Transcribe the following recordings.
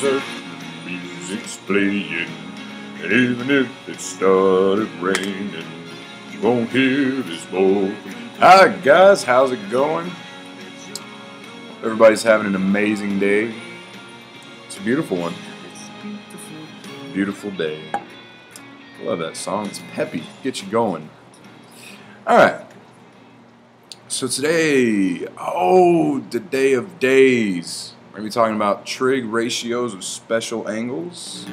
concert, the music's playing, and even if it started raining, you won't hear this boy. Hi guys, how's it going? Everybody's having an amazing day. It's a beautiful one. Beautiful day. Love that song. It's peppy. Get you going. Alright. So today, the day of days. We're going to be talking about trig ratios of special angles.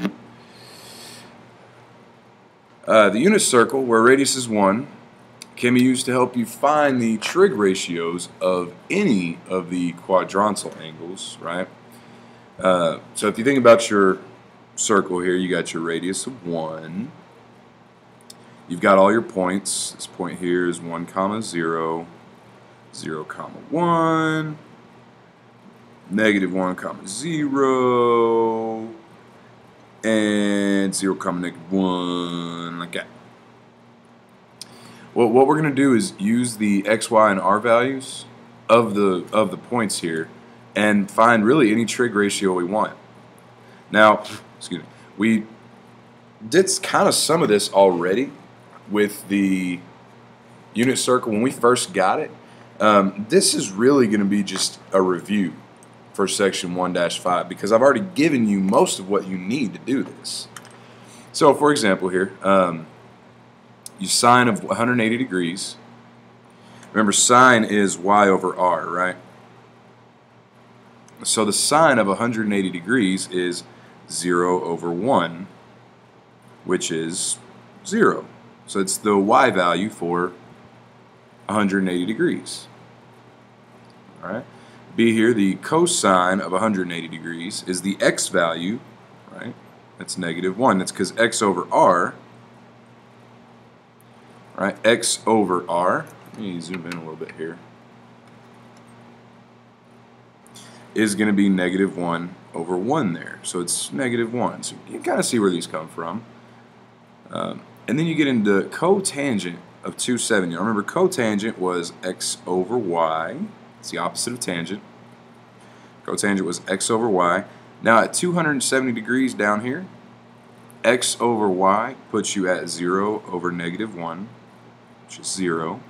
The unit circle, where radius is 1, can be used to help you find the trig ratios of any of the quadrantal angles, right? So if you think about your circle here, you got your radius of 1. You've got all your points. This point here is 1, 0, 0, 1, negative 1, 0, and 0, negative 1, like that. Well, what we're going to do is use the x, y, and r values of the points here and find really any trig ratio we want. Now, excuse me, we did kind of some of this already with the unit circle when we first got it. This is really going to be just a review for section 1-5 because I've already given you most of what you need to do this. So, for example here, you sine of 180 degrees. Remember, sine is y over r, right? So the sine of 180 degrees is 0 over 1, which is 0. So it's the y value for 180 degrees. All right. B here, the cosine of 180 degrees is the x value, right? That's negative 1. That's because x over r, right? X over r, let me zoom in a little bit here, is going to be negative 1 over 1 there. So it's negative 1. So you can kind of see where these come from. And then you get into cotangent of 270. Now remember, cotangent was x over y. It's the opposite of tangent. Cotangent was x over y. Now at 270 degrees down here, x over y puts you at 0 over negative 1, which is 0.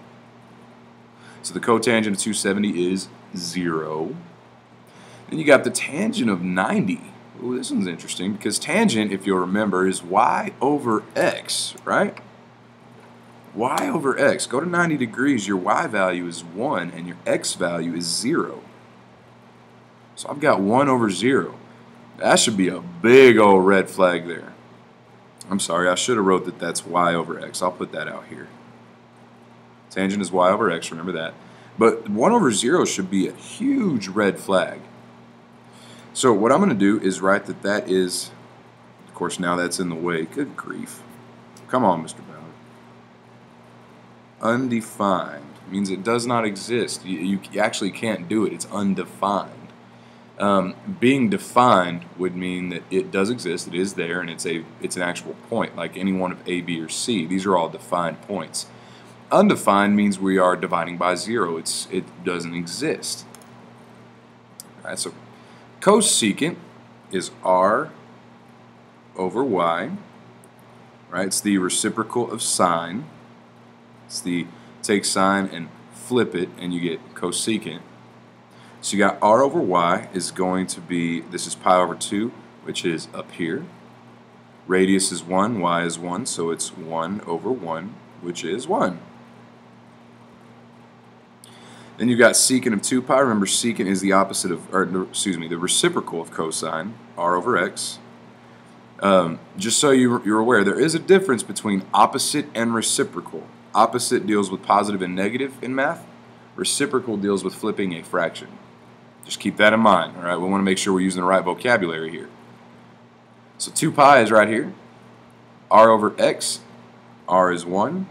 So the cotangent of 270 is 0. Then you got the tangent of 90. Ooh, this one's interesting because tangent, if you'll remember, is y over x, right? Y over x. Go to 90 degrees, your y value is 1 and your x value is 0. So I've got 1 over 0. That should be a big old red flag there. I'm sorry, I should have wrote that that's y over x. I'll put that out here. Tangent is y over x, remember that. But 1 over 0 should be a huge red flag. So what I'm going to do is write that that is, of course now that's in the way. Good grief. Come on, Mr. Ballard. Undefined means it does not exist. You actually can't do it. It's undefined. Being defined would mean that it does exist, it is there, and it's an actual point, like any one of A, B, or C. These are all defined points. Undefined means we are dividing by 0. It doesn't exist. All right, so cosecant is r over y, right? It's the reciprocal of sine. It's the take sine and flip it, and you get cosecant. So you got r over y is going to be, this is pi over 2, which is up here. Radius is 1, y is 1, so it's 1 over 1, which is 1. Then you've got secant of 2 pi. Remember, secant is the opposite of, or excuse me, the reciprocal of cosine, r over x. Just so you're aware, there is a difference between opposite and reciprocal. Opposite deals with positive and negative in math. Reciprocal deals with flipping a fraction. Just keep that in mind, all right? We want to make sure we're using the right vocabulary here. So 2 pi is right here. R over x, r is 1,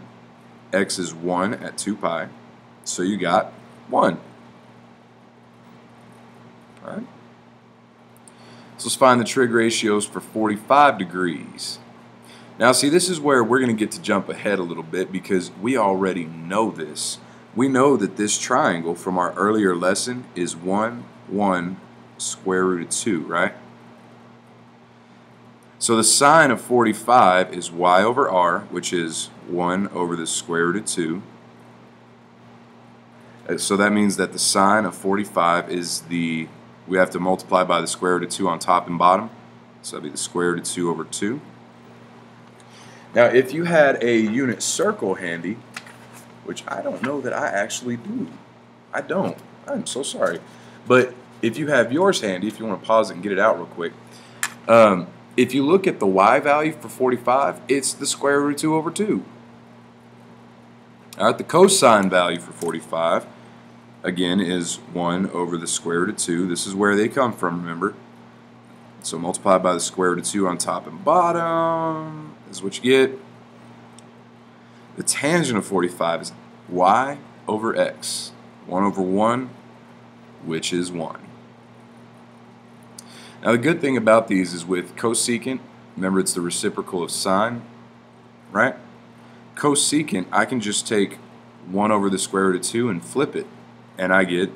x is 1 at 2 pi. So you got 1. All right? So let's find the trig ratios for 45 degrees. Now see, this is where we're going to get to jump ahead a little bit because we already know this. We know that this triangle from our earlier lesson is 1, 1, square root of 2, right? So the sine of 45 is y over r, which is 1 over the square root of 2. So that means that the sine of 45 is we have to multiply by the square root of 2 on top and bottom. So that'd be the square root of 2 over 2. Now if you had a unit circle handy, which I don't know that I actually do. I don't. I'm so sorry. But if you have yours handy, if you want to pause it and get it out real quick, if you look at the y value for 45, it's the square root of 2 over 2. All right, the cosine value for 45, again, is 1 over the square root of 2. This is where they come from, remember? So multiply by the square root of 2 on top and bottom is what you get. The tangent of 45 is y over x. 1 over 1, which is 1. Now the good thing about these is with cosecant, remember it's the reciprocal of sine, right? Cosecant, I can just take 1 over the square root of 2 and flip it, and I get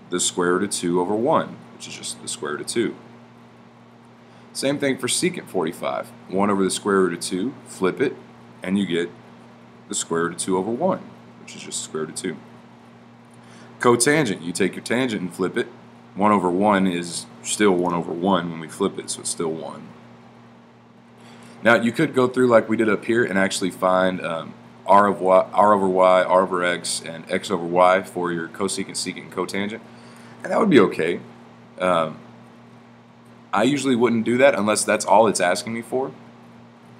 the square root of 2 over 1, which is just the square root of 2. Same thing for secant 45. 1 over the square root of 2, flip it, and you get the square root of 2 over 1, which is just the square root of 2. Cotangent, you take your tangent and flip it. 1 over 1 is still 1 over 1 when we flip it, so it's still 1. Now you could go through like we did up here and actually find r over y, r over x, and x over y for your cosecant, secant, and cotangent, and that would be okay. I usually wouldn't do that unless that's all it's asking me for.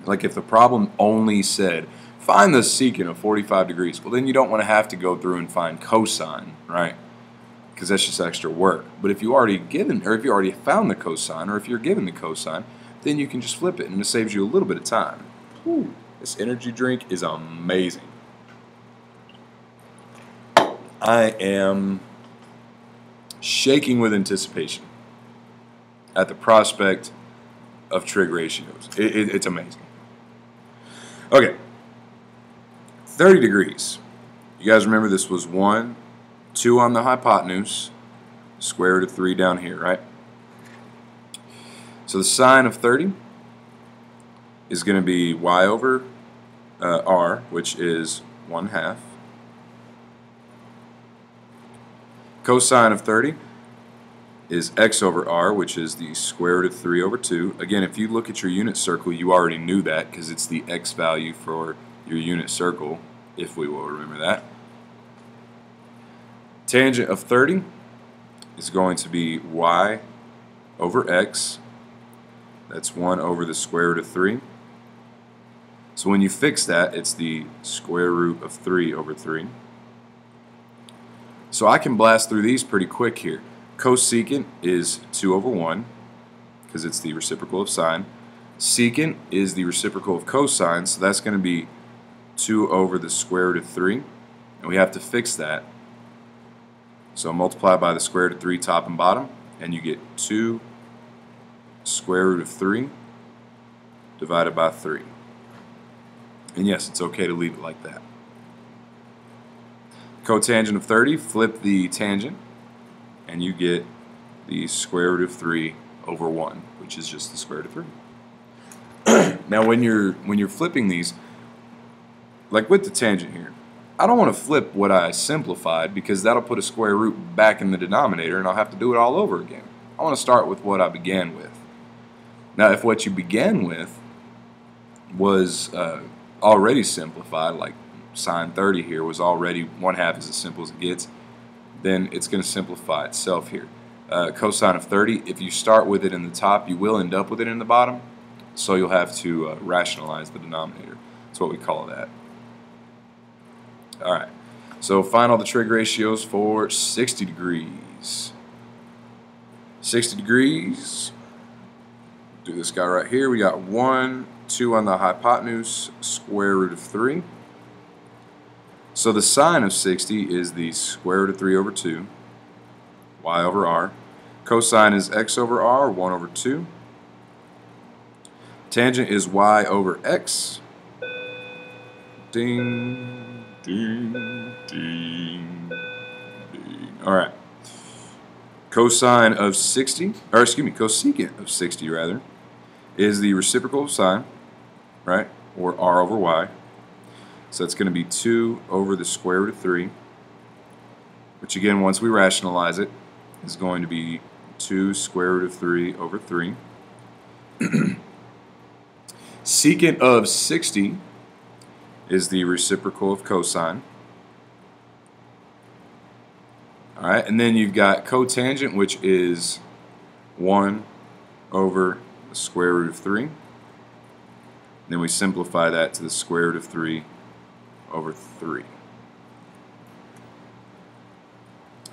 Like if the problem only said, find the secant of 45 degrees, well then you don't want to have to go through and find cosine, right? Because that's just extra work. But if you already found the cosine, or if you're given the cosine, then you can just flip it, and it saves you a little bit of time. Whew, this energy drink is amazing. I am shaking with anticipation at the prospect of trig ratios. It's amazing. Okay, 30 degrees. You guys remember this was 1, 2 on the hypotenuse, square root of 3 down here, right? So the sine of 30 is going to be y over r, which is 1/2. Cosine of 30 is x over r, which is the square root of 3 over 2. Again, if you look at your unit circle, you already knew that because it's the x value for your unit circle, if we will remember that. Tangent of 30 is going to be y over x. That's 1 over the square root of 3. So when you fix that, it's the square root of 3 over 3. So I can blast through these pretty quick here. Cosecant is 2 over 1 because it's the reciprocal of sine. Secant is the reciprocal of cosine, so that's going to be 2 over the square root of 3. And we have to fix that. So multiply by the square root of 3 top and bottom, and you get 2 square root of 3 divided by 3. And yes, it's okay to leave it like that. Cotangent of 30, flip the tangent, and you get the square root of 3 over 1, which is just the square root of 3. Now when you're flipping these, like with the tangent here, I don't want to flip what I simplified because that'll put a square root back in the denominator and I'll have to do it all over again. I want to start with what I began with. Now if what you began with was already simplified, like sine 30 here was already 1/2 is as simple as it gets, then it's going to simplify itself here. Cosine of 30, if you start with it in the top, you will end up with it in the bottom, so you'll have to rationalize the denominator. That's what we call that. Alright, so find all the trig ratios for 60 degrees. 60 degrees, do this guy right here. We got 1, 2 on the hypotenuse, square root of 3. So the sine of 60 is the square root of 3 over 2, y over r. Cosine is x over r, 1 over 2. Tangent is y over x. Ding. Ding, ding, ding. Alright. Cosine of 60, or excuse me, cosecant of 60 rather, is the reciprocal of sine, right, or r over y. So that's going to be 2 over the square root of 3, which again, once we rationalize it, is going to be 2 square root of 3 over 3. Secant of 60 is the reciprocal of cosine. Alright, and then you've got cotangent, which is 1 over the square root of 3. Then we simplify that to the square root of 3 over 3.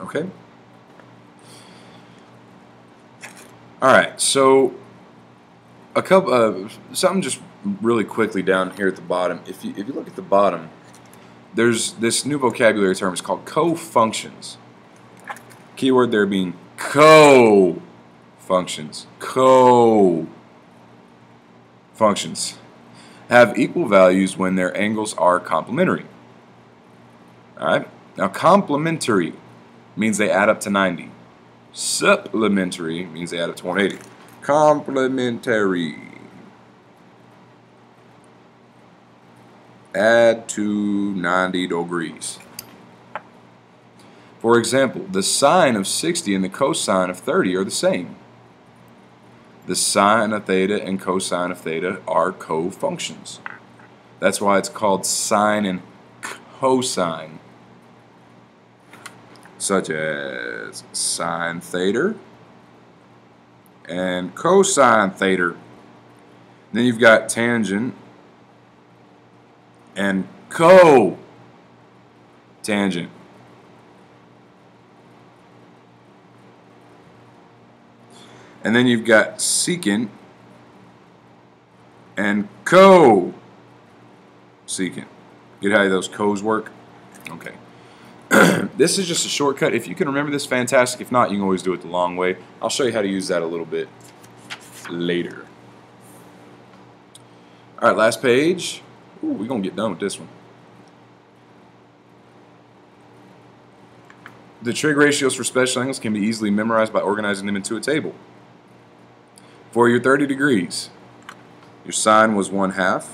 Okay? Alright, so a couple something just really quickly down here at the bottom. If you look at the bottom, there's this new vocabulary term. It's called co-functions. Keyword there being co-functions. Co-functions have equal values when their angles are complementary. Alright? Now complementary means they add up to 90. Supplementary means they add up to 180. Complementary. Add to 90 degrees. For example, the sine of 60 and the cosine of 30 are the same. The sine of theta and cosine of theta are co-functions. That's why it's called sine and cosine. Such as sine theta and cosine theta. Then you've got tangent and cotangent. And then you've got secant and cosecant. Get how those co's work? Okay. This is just a shortcut. If you can remember this, fantastic. If not, you can always do it the long way. I'll show you how to use that a little bit later. Alright, last page. Ooh, we're going to get done with this one. The trig ratios for special angles can be easily memorized by organizing them into a table. For your 30 degrees, your sine was 1/2.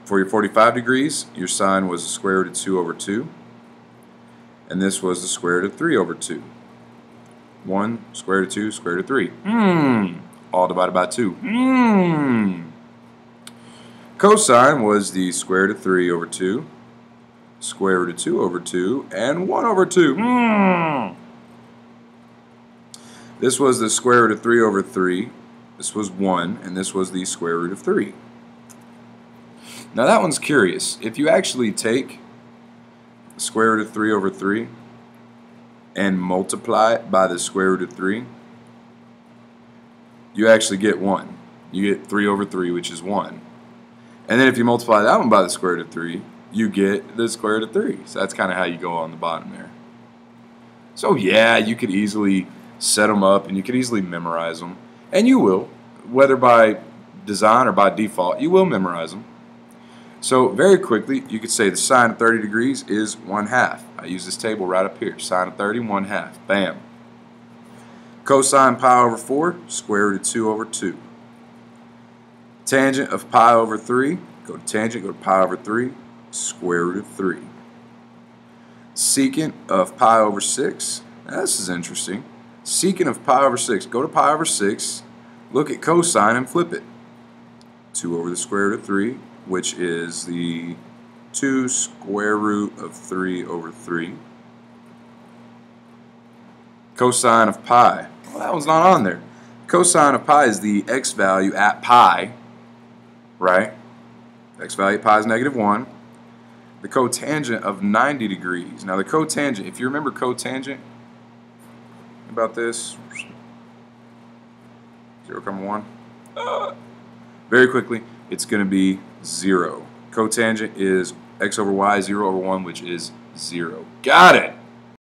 For your 45 degrees, your sine was the square root of 2 over 2. And this was the square root of 3 over 2. 1, square root of 2, square root of 3. All divided by 2. Cosine was the square root of 3 over 2, square root of 2 over 2, and 1 over 2. This was the square root of 3 over 3. This was 1, and this was the square root of 3. Now that one's curious. If you actually take the square root of 3 over 3 and multiply it by the square root of 3, you actually get 1. You get 3 over 3, which is 1. And then if you multiply that one by the square root of 3, you get the square root of 3. So that's kind of how you go on the bottom there. So yeah, you could easily set them up and you could easily memorize them. And you will, whether by design or by default, you will memorize them. So very quickly, you could say the sine of 30 degrees is 1/2. I use this table right up here. Sine of 30, 1/2. Bam. Cosine pi over 4, square root of 2 over 2. Tangent of pi over 3, go to tangent, go to pi over 3, square root of 3. Secant of pi over 6, now this is interesting. Secant of pi over 6, go to pi over 6, look at cosine and flip it. 2 over the square root of 3, which is the 2 square root of 3 over 3. Cosine of pi, well, that one's not on there. Cosine of pi is the x value at pi, right? X value at pi is -1. The cotangent of 90 degrees. Now the cotangent, if you remember cotangent, about this, 0,1. Very quickly, it's going to be 0. Cotangent is x over y, 0 over 1, which is 0. Got it!